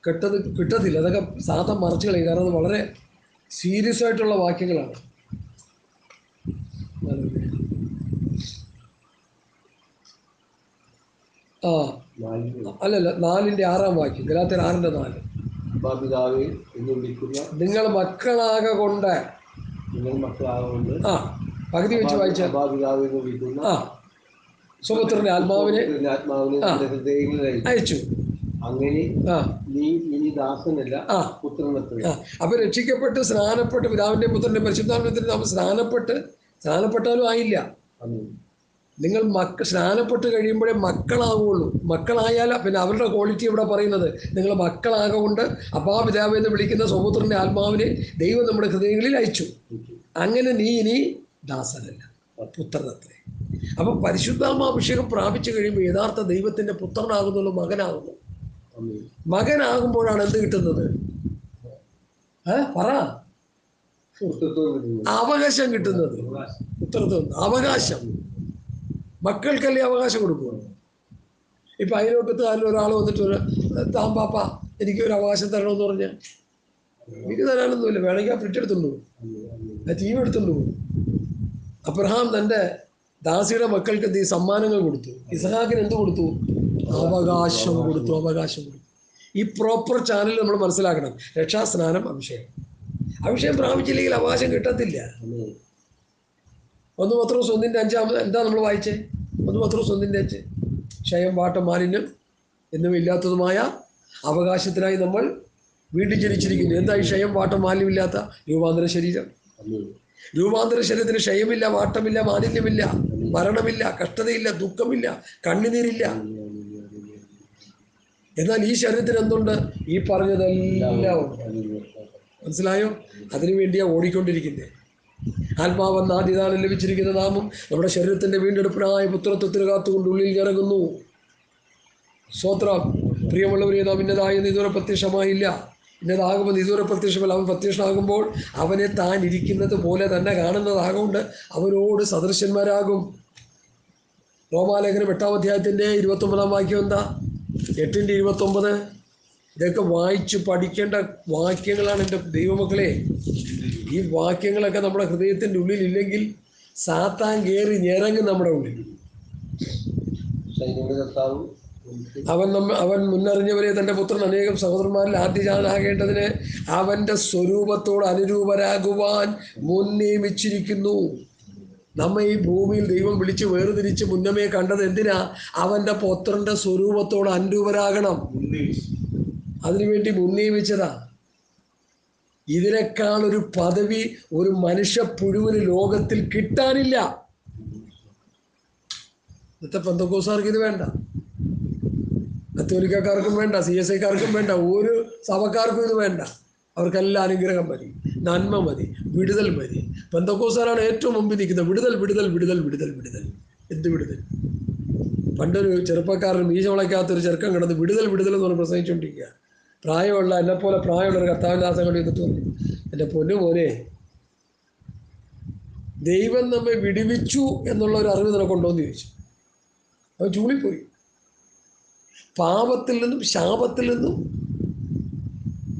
കിട്ടത്തില്ല. അതൊക്കെ സാധനം മറച്ചു കളയും. കാരണം അത് വളരെ സീരിയസ് ആയിട്ടുള്ള വാക്യങ്ങളാണ്. അല്ലല്ല, 4:6 വാക്യം. ഗലാത്യർ 6:4. നിങ്ങൾ മക്കളാകൊണ്ട് പകുതി വെച്ച് വായിച്ചാൽ സുപുത്രന്റെ ആത്മാവിനെ അയച്ചു. അങ്ങനെ അപ്പൊ രക്ഷിക്കപ്പെട്ട് സ്നാനപ്പെട്ട് പിതാവിന്റെ പുത്രന്റെ പരിശുദ്ധാത്മാവിന്റെ നാമം സ്നാനപ്പെട്ടാലും ആയില്ല. നിങ്ങൾ സ്നാനപ്പെട്ട് കഴിയുമ്പോഴേ മക്കളാവുള്ളൂ. മക്കളായാൽ പിന്നെ അവരുടെ ക്വാളിറ്റി ഇവിടെ പറയുന്നത് നിങ്ങൾ മക്കളാകൊണ്ട് അപ്പാ പിതാവ് എന്ന് വിളിക്കുന്ന സുപുത്രന്റെ ആത്മാവിനെ ദൈവം നമ്മുടെ ഹൃദയങ്ങളിൽ അയച്ചു. അങ്ങനെ നീ ഇനി ദാസനല്ല, പുത്രനത്രേ. അപ്പൊ പരിശുദ്ധാത്മാഭിഷേകം പ്രാപിച്ചു കഴിയുമ്പോൾ യഥാർത്ഥ ദൈവത്തിന്റെ പുത്രനാകുന്നുള്ളൂ, മകനാകുന്നു. മകനാകുമ്പോഴാണ് എന്ത് കിട്ടുന്നത്? പറ. അവകാശം കിട്ടുന്നത്. പുത്രത്വം അവകാശം. മക്കൾക്കല്ലേ അവകാശം കൊടുക്കുക. ഇപ്പൊ അയലോക്കത്ത് അതിൽ ഒരാൾ വന്നിട്ട് താൻ പാപ്പ എനിക്കൊരു അവകാശം തരണമെന്ന് പറഞ്ഞാൽ എനിക്ക് തരാനൊന്നുമില്ല. വേണമെങ്കിൽ ആ ഫ്രിഡ്ജ് എടുത്തുകൊണ്ട് പോകും, ആ ടി വി എടുത്തുകൊണ്ട് പോകും. അബ്രഹാം തൻ്റെ ദാസിയുടെ മക്കൾക്ക് എന്ത് സമ്മാനങ്ങൾ കൊടുത്തു. ഇസ്ഹാക്കിന് എന്ത് കൊടുത്തു? അവകാശം കൊടുത്തു. അവകാശം കൊടുത്തു. ഈ പ്രോപ്പർ ചാനൽ നമ്മൾ മനസ്സിലാക്കണം. രക്ഷാസ്നാനം, അഭിഷേകം. അഭിഷേകം പ്രാപിച്ചില്ലെങ്കിൽ അവകാശം കിട്ടത്തില്ല. 1 പത്രോസ് 1:5 എന്താ നമ്മൾ വായിച്ചേ? 1 പത്രോസ് 1:5 ക്ഷയം, വാട്ടം, മാലിന്യം എന്നിവയില്ലാത്തതുമായ അവകാശത്തിനായി നമ്മൾ വീണ്ടും ജനിച്ചിരിക്കുന്നു. എന്താ ഈ ക്ഷയം, വാട്ടം, മാലിന്യമില്ലാത്ത? രൂപാന്തര ശരീരം. രൂപാന്തര ശരീരത്തിന് ക്ഷയമില്ല, വാട്ടമില്ല, മാലിന്യമില്ല, മരണമില്ല, കഷ്ടതയില്ല, ദുഃഖമില്ല, കണ്ണുനീരില്ല. എന്നാൽ ഈ ശരീരത്തിന് എന്തുണ്ട്? ഈ പറഞ്ഞതെല്ലാം ഉണ്ട്. മനസ്സിലായോ? അതിനുവേണ്ടിയാണ് ഓടിക്കൊണ്ടിരിക്കുന്നത്. ആത്മാവെന്ന ആദ്യദാനം ലഭിച്ചിരിക്കുന്ന നാമം നമ്മുടെ ശരീരത്തിന്റെ വീണ്ടെടുപ്പിനായ പുത്രത്വത്തിന് കാത്തുകൊണ്ട് ഉള്ളിൽ ഇറങ്ങുന്നു. സ്തോത്രം. പ്രിയമുള്ളവരെ, നാം ഇന്നതായ ഇതുവരെ പ്രത്യക്ഷമായില്ല, ഇന്നതാകുമ്പോൾ ഇതുവരെ പ്രത്യക്ഷമല്ല. അവൻ പ്രത്യക്ഷനാകുമ്പോൾ അവനെ താൻ ഇരിക്കുന്നത് പോലെ തന്നെ കാണുന്നതാകൊണ്ട് അവനോട് സദൃശന്മാരാകും. റോമാലേഖനം 8-ാം 29 വാക്യം എന്താ? 8:29. ഇതൊക്കെ വായിച്ച് പഠിക്കേണ്ട വാക്യങ്ങളാണ് എൻ്റെ ദൈവമക്കളെ. ഈ വാക്യങ്ങളൊക്കെ നമ്മുടെ ഹൃദയത്തിൻ്റെ ഉള്ളിൽ ഇല്ലെങ്കിൽ സാത്താൻ കയറി ഞെരങ്ങും നമ്മുടെ ഉള്ളിൽ. അവൻ മുന്നറിഞ്ഞവരെ തൻ്റെ പുത്രൻ അനേകം സഹോദരന്മാരിൽ ആദ്യജാതനാകേണ്ടതിന് അവൻ്റെ സ്വരൂപത്തോട് അനുരൂപരാകുവാൻ മുൻ നിയമിച്ചിരിക്കുന്നു. നമ്മെ ഈ ഭൂമിയിൽ ദൈവം വിളിച്ച് വേർതിരിച്ച് മുന്നമേ കണ്ടത് എന്തിനാ? അവൻ്റെ പുത്രൻ്റെ സ്വരൂപത്തോട് അനുരൂപരാകണം. അതിനുവേണ്ടി മുൻ നിയമിച്ചതാ. ഇതിനേക്കാൾ ഒരു പദവി ഒരു മനുഷ്യ പുഴുവിന് ലോകത്തിൽ കിട്ടാനില്ല. ഇന്നത്തെ പെന്തക്കോസ്തുകാർക്ക് ഇത് വേണ്ട, കത്തോലിക്കക്കാർക്കും വേണ്ട, CSIക്കാർക്കും വേണ്ട, ഒരു സഭക്കാർക്കും ഇത് വേണ്ട. അവർക്കെല്ലാം അനുഗ്രഹം മതി, നന്മ മതി, വിടുതൽ മതി. പെന്തക്കോസ്തുകാരാണ് ഏറ്റവും മുമ്പിൽ നിൽക്കുന്നത്. വിടുതൽ, വിടുതൽ, വിടുതൽ, വിടുതൽ, വിടുതൽ. എന്ത് വിടുതൽ? പണ്ടൊരു ചെറുപ്പക്കാരൻ മീശ വളയ്ക്കാത്തൊരു ചെറുക്കം കിടന്ന് വിടുതൽ, വിടുതൽ എന്ന് പറഞ്ഞ് പ്രസംഗിച്ചുകൊണ്ടിരിക്കുക. പ്രായമുള്ള എന്നെപ്പോലെ പ്രായമുള്ളൊരു കർത്താവിൻ്റെ ദാസൻ കൊണ്ട് എന്നിട്ട് പറഞ്ഞു, എൻ്റെ പൊന്നു മോനെ, ദൈവം നമ്മെ വിടുവിച്ചു എന്നുള്ള ഒരു അറിവ് നിനക്കുണ്ടോ എന്ന് ചോദിച്ചു. അവൻ ചൂളിപ്പോയി. പാപത്തിൽ നിന്നും, ശാപത്തിൽ നിന്നും,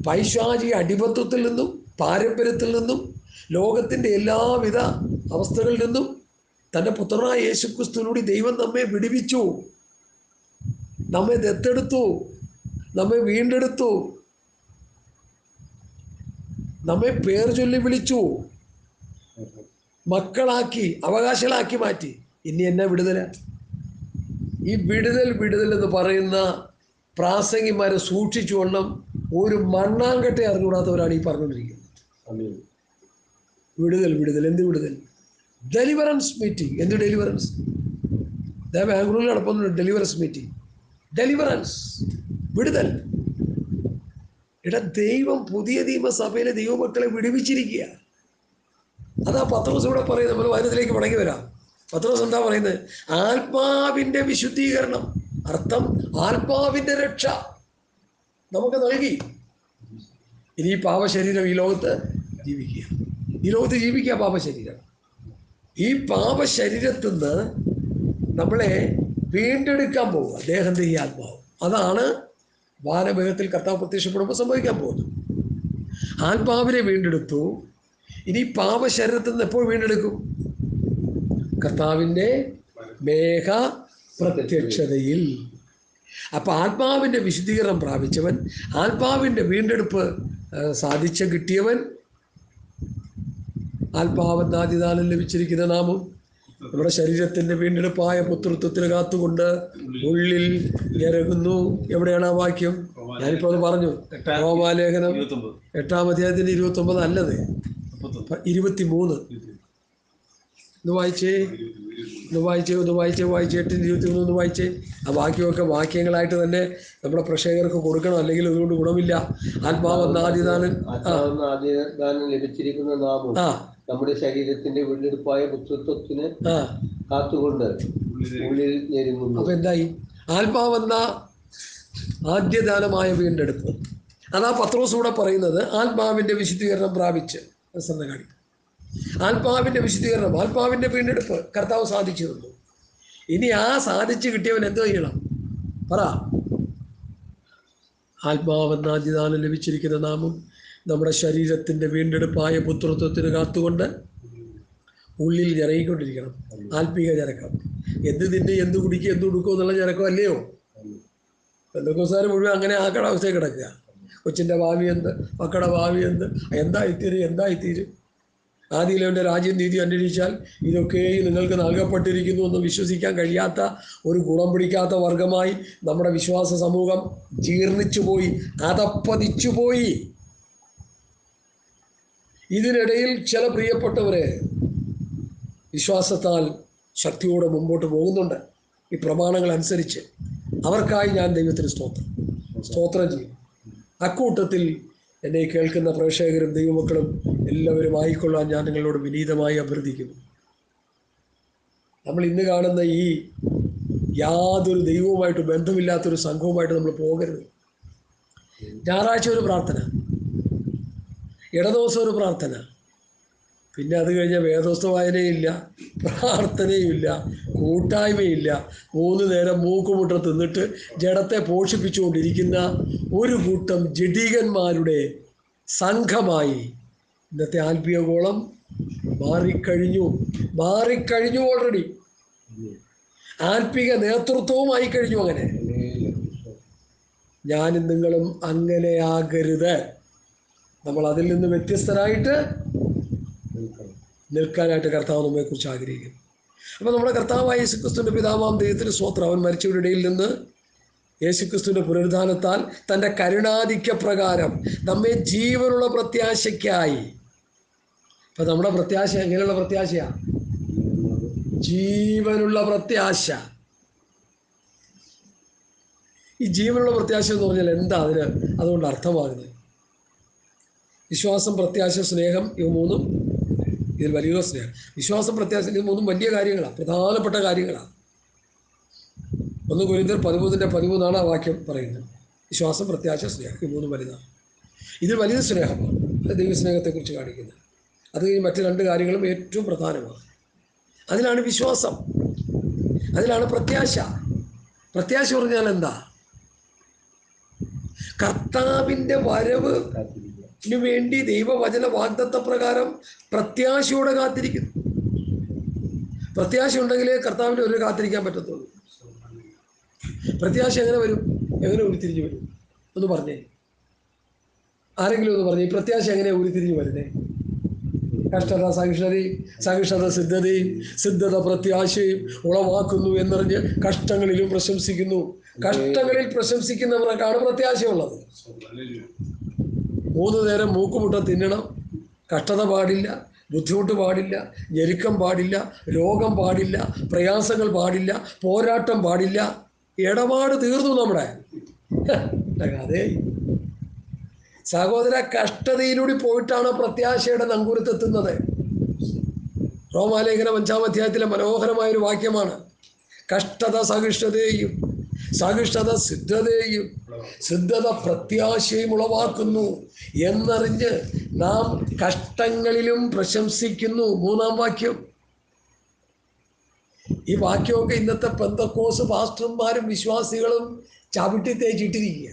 പൈശാചിക അടിമത്വത്തിൽ നിന്നും, പാരമ്പര്യത്തിൽ നിന്നും, ലോകത്തിൻ്റെ എല്ലാവിധ അവസ്ഥകളിൽ നിന്നും തൻ്റെ പുത്രനായ യേശുക്രിസ്തുവിലൂടെ ദൈവം നമ്മെ വിടുവിച്ചു, നമ്മെ ദത്തെടുത്തു, നമ്മെ വീണ്ടെടുത്തു, നമ്മെ പേർ ചൊല്ലി വിളിച്ചു, മക്കളാക്കി, അവകാശികളാക്കി മാറ്റി. ഇനി എന്നാ വിടുതല? ഈ വിടുതൽ വിടുതൽ എന്ന് പറയുന്ന പ്രാസംഗിമാരെ സൂക്ഷിച്ചുകൊള്ളം ഒരു മണ്ണാങ്കട്ടെ അറിഞ്ഞുകൂടാത്തവരാണ് ഈ പറഞ്ഞുകൊണ്ടിരിക്കുന്നത്. വിടുതൽ വിടുതൽ, എന്ത് വിടുതൽ? Deliverance meeting. എന്ത് ഡെലിവറൻസ്? ബാംഗ്ലൂരിൽ നടക്കുന്ന ഡെലിവറൻസ് മീറ്റിംഗ്. ഡെലിവറൻസ്, വിടുതൽ. ഇവിടെ ദൈവം പുതിയ നിയമസഭയിലെ ദൈവമക്കളെ വിടുവിച്ചിരിക്കുക. അതാ പത്രോസ് ഇവിടെ പറയുന്നത്. നമ്മൾ വചനത്തിലേക്ക് മടങ്ങി വരാം. പത്രോസ് എന്താ പറയുന്നത്? ആത്മാവിൻ്റെ വിശുദ്ധീകരണം, അർത്ഥം ആത്മാവിൻ്റെ രക്ഷ നമുക്ക് നൽകി. ഇനി പാപശരീരം ഈ ലോകത്ത് ജീവിക്കുക, ഈ ലോകത്ത് ജീവിക്കുക പാപശരീരം. ഈ പാപശരീരത്തിൽ നിന്ന് നമ്മളെ വീണ്ടെടുക്കാൻ പോവുക ദേഹം ഈ ആത്മാവ്. അതാണ് വാനമേഘത്തിൽ കർത്താവ് പ്രത്യക്ഷപ്പെടുമ്പോൾ സംഭവിക്കാൻ പോകുന്നത്. ആത്മാവിനെ വീണ്ടെടുത്തു. ഇനി പാപശരീരത്തിൽ നിന്ന് എപ്പോൾ വീണ്ടെടുക്കും? കർത്താവിൻ്റെ മേഘ പ്രത്യക്ഷതയിൽ. അപ്പം ആത്മാവിൻ്റെ വിശുദ്ധീകരണം പ്രാപിച്ചവൻ, ആത്മാവിൻ്റെ വീണ്ടെടുപ്പ് കിട്ടിയവൻ, ആത്മാവെന്നാദിദാനം ലഭിച്ചിരിക്കുന്ന നാമം നമ്മുടെ ശരീരത്തിൻ്റെ വീണ്ടെടുപ്പായ പുത്രത്വത്തിന് കാത്തുകൊണ്ട് ഉള്ളിൽ ഇറങ്ങുന്നു. എവിടെയാണ് ആ വാക്യം? ഞാനിപ്പോൾ അത് പറഞ്ഞു. റോമാലേഖനം 8-ാം അധ്യായത്തിൻ്റെ 29 അല്ലത്, 23. വായിച്ചേ 8-23 വായിച്ചേ. ആ വാക്യമൊക്കെ വാക്യങ്ങളായിട്ട് തന്നെ നമ്മുടെ പ്രേക്ഷകർക്ക് കൊടുക്കണം, അല്ലെങ്കിൽ അതുകൊണ്ട് ഗുണമില്ല. ആത്മാവെന്നാദിദാനം ലഭിച്ചിരിക്കുന്ന നാമം നമ്മുടെ ശരീരത്തിന്റെ വീണ്ടെടുപ്പായ പുത്രത്വത്തിന് കാത്തുകൊണ്ട് ഉള്ളിൽ ഞെരുങ്ങുന്നു. അപ്പൊ എന്തായി? ആത്മാവെന്ന ആദ്യദാനമായ വീണ്ടെടുപ്പ്. അതാ പത്രോസ് കൂടെ പറയുന്നത്. ആത്മാവിന്റെ വിശുദ്ധീകരണം പ്രാപിച്ച് കാണിക്കും. ആത്മാവിന്റെ വിശുദ്ധീകരണം, ആത്മാവിന്റെ വീണ്ടെടുപ്പ് കർത്താവ് സാധിച്ചു തന്നു. ഇനി ആ സാധിച്ചു കിട്ടിയവൻ എന്തോ ചെയ്യണം? പറ. ആത്മാവെന്ന ആദ്യദാനം ലഭിച്ചിരിക്കുന്ന നാമം നമ്മുടെ ശരീരത്തിൻ്റെ വീണ്ടെടുപ്പായ പുത്രത്വത്തിന് കാത്തുകൊണ്ട് ഉള്ളിൽ ഇറങ്ങിക്കൊണ്ടിരിക്കണം. ആത്മീക ഞരക്കം. എന്ത് തിന്നെ, എന്ത് കുടിക്കുക, എന്ത് കൊടുക്കുക എന്നുള്ള ഞരക്കം അല്ലയോ? പെന്തക്കോസ്തുകാർ മുഴുവൻ അങ്ങനെ ആക്കട അവസ്ഥയിൽ കിടക്കുക. കൊച്ചിൻ്റെ ഭാവി എന്ത്, മക്കളുടെ ഭാവി എന്ത്, എന്തായിത്തീരും. ആദിയിലെ രാജ്യം നീതി അന്വേഷിച്ചാൽ ഇതൊക്കെ നിങ്ങൾക്ക് നൽകപ്പെട്ടിരിക്കുന്നു എന്ന് വിശ്വസിക്കാൻ കഴിയാത്ത ഒരു ഗുണം പിടിക്കാത്ത വർഗമായി നമ്മുടെ വിശ്വാസ സമൂഹം ജീർണിച്ചു പോയി, അതപ്പതിച്ചു പോയി. ഇതിനിടയിൽ ചില പ്രിയപ്പെട്ടവരെ വിശ്വാസത്താൽ ശക്തിയോടെ മുമ്പോട്ട് പോകുന്നുണ്ട് ഈ പ്രമാണങ്ങൾ അനുസരിച്ച്. അവർക്കായി ഞാൻ ദൈവത്തിന് സ്തോത്രം ചെയ്യും. അക്കൂട്ടത്തിൽ എന്നെ കേൾക്കുന്ന പ്രേക്ഷകരും ദൈവമക്കളും എല്ലാവരും ആയിക്കൊള്ളാൻ ഞാൻ നിങ്ങളോട് വിനീതമായി അഭ്യർത്ഥിക്കുന്നു. നമ്മൾ ഇന്ന് കാണുന്ന ഈ യാതൊരു ദൈവവുമായിട്ട് ബന്ധമില്ലാത്തൊരു സംഘവുമായിട്ട് നമ്മൾ പോകരുത്. ഞായറാഴ്ച ഒരു പ്രാർത്ഥന, ഇടദിവസം ഒരു പ്രാർത്ഥന, പിന്നെ അത് കഴിഞ്ഞാൽ വേദോസ്ത വായനയില്ല, പ്രാർത്ഥനയുമില്ല, കൂട്ടായ്മയില്ല. 3 നേരം മൂക്കുമുട്ട തിന്നിട്ട് ജഡത്തെ പോഷിപ്പിച്ചുകൊണ്ടിരിക്കുന്ന ഒരു കൂട്ടം ജഡികന്മാരുടെ സംഘമായി ഇന്നത്തെ ആത്മീയഗോളം മാറിക്കഴിഞ്ഞു ഓൾറെഡി. ആത്മീക നേതൃത്വവുമായി കഴിഞ്ഞു. അങ്ങനെ ഞാനും നിങ്ങളും അങ്ങനെ ആകരുത്. നമ്മൾ അതിൽ നിന്ന് വ്യത്യസ്തരായിട്ട് നിൽക്കാനായിട്ട് കർത്താവ് നമ്മെക്കുറിച്ച് ആഗ്രഹിക്കുന്നു. അപ്പോൾ നമ്മുടെ കർത്താവായ യേശുക്രിസ്തുവിൻ്റെ പിതാവാം ദൈവത്തിന് സ്തോത്രം. അവൻ മരിച്ചവരുടെ ഇടയിൽ നിന്ന് യേശുക്രിസ്തുവിൻ്റെ പുനരുദ്ധാനത്താൽ തൻ്റെ കരുണാധിക്യ പ്രകാരം നമ്മെ ജീവനുള്ള പ്രത്യാശയ്ക്കായി. അപ്പം നമ്മുടെ പ്രത്യാശ എങ്ങനെയുള്ള പ്രത്യാശയാണ്? ജീവനുള്ള പ്രത്യാശ. ഈ ജീവനുള്ള പ്രത്യാശ എന്ന് പറഞ്ഞാൽ എന്താ അതുകൊണ്ട് അർത്ഥമാകുന്നത്? വിശ്വാസം, പ്രത്യാശ, സ്നേഹം, ഇവ മൂന്നും ഇതിൽ വലിയ സ്നേഹം. വിശ്വാസം, പ്രത്യാശ, ഇത് മൂന്നും വലിയ കാര്യങ്ങളാണ്, പ്രധാനപ്പെട്ട കാര്യങ്ങളാണ്. 1 കൊരിന്ത്യർ 13:13 ആ വാക്യം പറയുന്നത്. വിശ്വാസം, പ്രത്യാശ, സ്നേഹം, ഈ മൂന്നും വലുതാണ്. ഇതിൽ വലിയ സ്നേഹമാണ്, ദൈവസ്നേഹത്തെക്കുറിച്ച് കാണിക്കുന്നത്. അത് കഴിഞ്ഞ് മറ്റ് 2 കാര്യങ്ങളും ഏറ്റവും പ്രധാനമാണ്. അതിലാണ് വിശ്വാസം, അതിലാണ് പ്രത്യാശ. പ്രത്യാശ പറഞ്ഞാൽ എന്താ? കർത്താവിൻ്റെ വരവ് വേണ്ടി ദൈവവചന വാഗ്ദത്ത പ്രകാരം പ്രത്യാശയോടെ കാത്തിരിക്കുന്നു. പ്രത്യാശ ഉണ്ടെങ്കിലേ കർത്താവിൻ്റെ ഒരു കാത്തിരിക്കാൻ പറ്റത്തുള്ളൂ. പ്രത്യാശ എങ്ങനെ വരും? എങ്ങനെ ഉരുത്തിരിഞ്ഞ് വരും? ഒന്ന് പറഞ്ഞേ, ആരെങ്കിലും ഒന്ന് പറഞ്ഞേ, ഈ പ്രത്യാശ എങ്ങനെ ഉരുത്തിരിഞ്ഞ് വരുന്നേ? കഷ്ടത സഹിഷ്ണുതയും, സഹിഷ്ണുത സിദ്ധതയും, സിദ്ധത പ്രത്യാശയും ഉളവാക്കുന്നു എന്നറിഞ്ഞ് കഷ്ടങ്ങളിലും പ്രശംസിക്കുന്നു. കഷ്ടങ്ങളിൽ പ്രശംസിക്കുന്നവർക്കാണ് പ്രത്യാശയുള്ളത്. 3 നേരം മൂക്കുമുട്ട തിന്നണം, കഷ്ടത പാടില്ല, ബുദ്ധിമുട്ട് പാടില്ല, ഞെരുക്കം പാടില്ല, രോഗം പാടില്ല, പ്രയാസങ്ങൾ പാടില്ല, പോരാട്ടം പാടില്ല. ഇടപാട് തീർന്നു നമ്മുടെ അതെ സഹോദര. കഷ്ടതയിലൂടെ പോയിട്ടാണ് പ്രത്യാശയുടെ നങ്കൂരത്തെത്തുന്നത്. റോമാലേഖനം 5-ാം അധ്യായത്തിലെ മനോഹരമായൊരു വാക്യമാണ്, കഷ്ടത സഹിഷ്ണുതയെയും, സഹിഷ്ണുത സിദ്ധതയെയും, സിദ്ധത പ്രത്യാശയും ഉളവാക്കുന്നു എന്നറിഞ്ഞ് നാം കഷ്ടങ്ങളിലും പ്രശംസിക്കുന്നു. 3-ാം വാക്യം. ഈ വാക്യമൊക്കെ ഇന്നത്തെ പെന്തക്കോസ് പാസ്റ്റർമാരും വിശ്വാസികളും ചവിട്ടി തേച്ചിട്ടിരിക്കുക.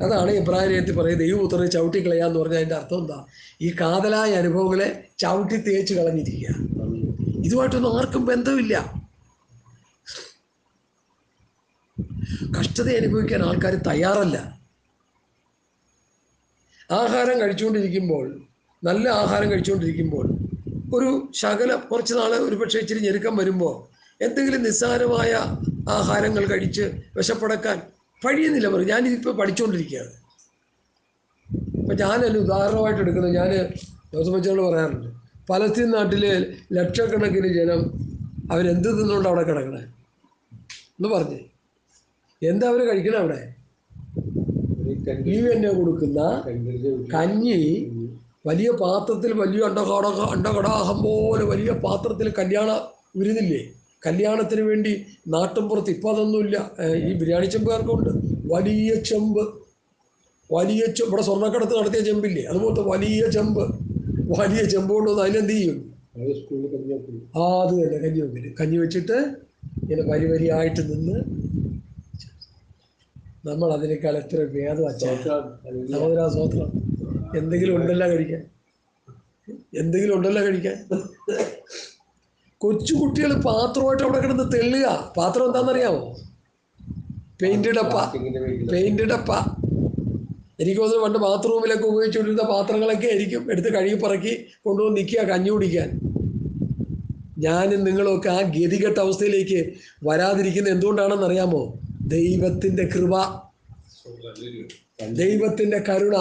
അതാണ് എബ്രായത്തിൽ പറയുന്നത് ദൈവപുത്രനെ ചവിട്ടിക്കളയാന്ന് പറഞ്ഞാൽ അതിൻ്റെ അർത്ഥം എന്താ? ഈ കാതലായ അനുഭവങ്ങളെ ചവിട്ടി തേച്ച് കളഞ്ഞിരിക്കുക. ഇതുമായിട്ടൊന്നും ആർക്കും ബന്ധമില്ല. കഷ്ടത അനുഭവിക്കാൻ ആൾക്കാർ തയ്യാറല്ല. ആഹാരം കഴിച്ചുകൊണ്ടിരിക്കുമ്പോൾ, നല്ല ആഹാരം കഴിച്ചുകൊണ്ടിരിക്കുമ്പോൾ ഒരു ശകലം കുറച്ച് നാൾ ഒരു പക്ഷേ ഇച്ചിരി ഞെരുക്കം വരുമ്പോൾ എന്തെങ്കിലും നിസ്സാരമായ ആഹാരങ്ങൾ കഴിച്ച് വിശപ്പടക്കാൻ കഴിയുന്നില്ല. പറയും ഞാനിതിപ്പോൾ പഠിച്ചുകൊണ്ടിരിക്കുകയാണ്. ഇപ്പം ഞാനൊരു ഉദാഹരണമായിട്ട് എടുക്കുന്നത്, ഞാൻ ജോസഫച്ചോട് പറയാറുണ്ട്, പലസ്തീൻ നാട്ടിലെ ലക്ഷക്കണക്കിന് ജനം അവരെന്ത് തിന്നുകൊണ്ട് അവിടെ കിടക്കണേ എന്ന് പറഞ്ഞേ. എന്താ അവർ കഴിക്കണേ അവിടെ? ഈ എന്നെ കൊടുക്കുന്ന കഞ്ഞി വലിയ പാത്രത്തിൽ, വലിയ അണ്ടകടാഹം പോലെ വലിയ പാത്രത്തിൽ കല്യാണ വിരുന്നില്ലേ, കല്യാണത്തിന് വേണ്ടി നാട്ടിൻപുറത്ത്, ഇപ്പം അതൊന്നുമില്ല, ഈ ബിരിയാണി ചെമ്പുകാർക്കുണ്ട് വലിയ ചെമ്പ്, ഇവിടെ സ്വർണ്ണക്കടത്ത് നടത്തിയ ചെമ്പില്ലേ, അതുപോലത്തെ വലിയ ചെമ്പ് കൊണ്ടുവന്ന് അതിനെന്ത് ചെയ്യും? അത് തന്നെ കഞ്ഞി വെക്കില്ല. കഞ്ഞി വെച്ചിട്ട് ഇങ്ങനെ വരിയായിട്ട് നിന്ന് നമ്മൾ അതിനേക്കാൾ എത്ര ഭേദം സഹോദരാ സ്വോത്രം. എന്തെങ്കിലും ഉണ്ടല്ലോ കഴിക്കാൻ. കൊച്ചു കുട്ടികൾ പാത്രമായിട്ട് അവിടെ കിടന്ന് തെള്ളുക. പാത്രം എന്താണെന്നറിയാമോ? പെയിന്റ് ഡപ്പ. എനിക്ക് തോന്നുന്നു പണ്ട് ബാത്റൂമിലൊക്കെ ഉപയോഗിച്ചുകൊണ്ടിരുന്ന പാത്രങ്ങളൊക്കെ ആയിരിക്കും എടുത്ത് കഴുകി പറക്കി കൊണ്ടുവന്ന് നിൽക്കുക കഞ്ഞി കുടിക്കാൻ. ഞാനും നിങ്ങളൊക്കെ ആ ഗതികെട്ട അവസ്ഥയിലേക്ക് വരാതിരിക്കുന്നത് എന്തുകൊണ്ടാണെന്നറിയാമോ? ദൈവത്തിൻ്റെ കൃപ, ദൈവത്തിൻ്റെ കരുണ,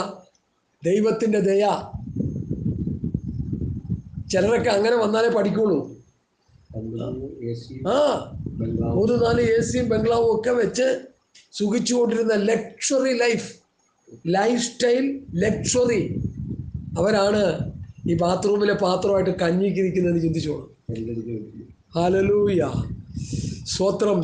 ദൈവത്തിൻ്റെ ദയ. ചിലരൊക്കെ അങ്ങനെ വന്നാലേ പഠിക്കുള്ളൂ. 3-4 AC-യും ബംഗ്ലാവും ഒക്കെ വെച്ച് സുഖിച്ചുകൊണ്ടിരുന്ന ലക്ഷറി ലൈഫ് സ്റ്റൈൽ ലക്ഷറി അവരാണ് ഈ ബാത്റൂമിലെ പാത്രമായിട്ട് കഞ്ഞിക്ക് നിൽക്കുന്നതെന്ന് ചിന്തിച്ചോളൂ. ഹല്ലേലൂയ, സ്വോത്രം.